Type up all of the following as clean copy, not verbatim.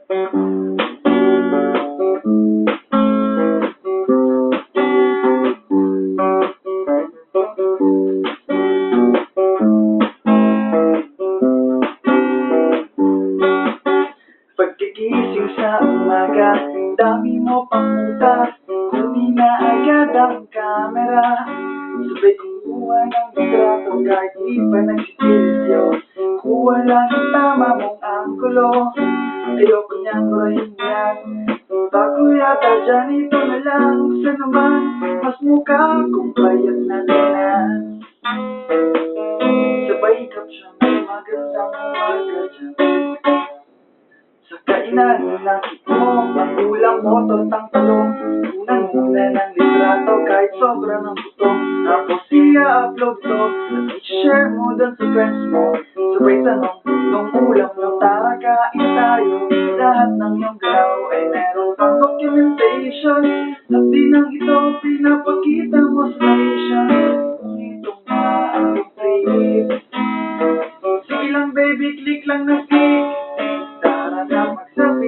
Pagkagising sa umaga, dami mo pang utas, kunin na agad ang kamera. Sabay kumuha ng litrato kahit di pa nagsisilyo. Kuha lang yung tama mong anggulo, ayoko niyang burahin yan. Bago yata dyan, ito na lang, saan naman mas mukha kung bayad na tanan. Sabay caption ng magandang umaga dyan. Sa kainan ng itlog, ang ulam mo, tortang talong. Unang-una ng litrato kahit sobra ng butong. Tapos i-upload to at i-share mo dun sa friends mo. Sabay tanong, nung ulam nyo, tara kain tayo. Lahat ng iyong galaw ay meron pang documentation. At di nang ito pinapakita mo sa nation. Kung itong ang trip. Sige lang baby, click lang na click.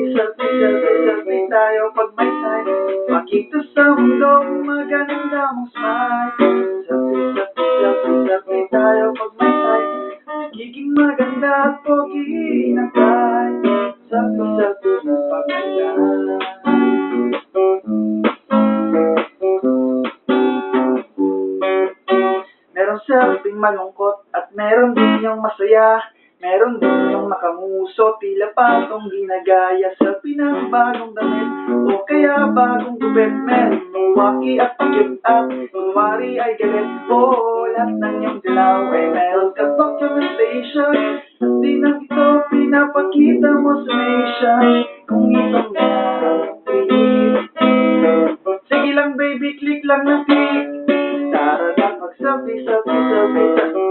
Selfie tayo pag may time. Makita sa mundo maganda mong smile. Selfie tayo pag may time. Magiging maganda at pogi na tayo. Selfie pag may time. Meron selfie malungkot at meron din yung masaya. Meron din yung makamuso, tila patong ginagaya. Selfie ng bagong damit o kaya bagong gubet. Meron yung waki at pagkit at kunwari ay galit. O lahat ng yung galaw ay meron ka documentation. At di nang ito pinapakita mo sa nation. Kung itong nga ang trip. Sige lang baby, click lang na click. Tara na mag-selfie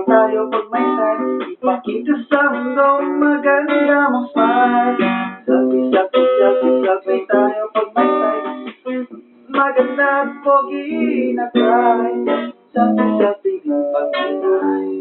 tayo pag may time. Ipakita sa mundo maganda mong smile. Selfie tayo pag may time. Maganda at pogi na tayo. Selfie pag may time.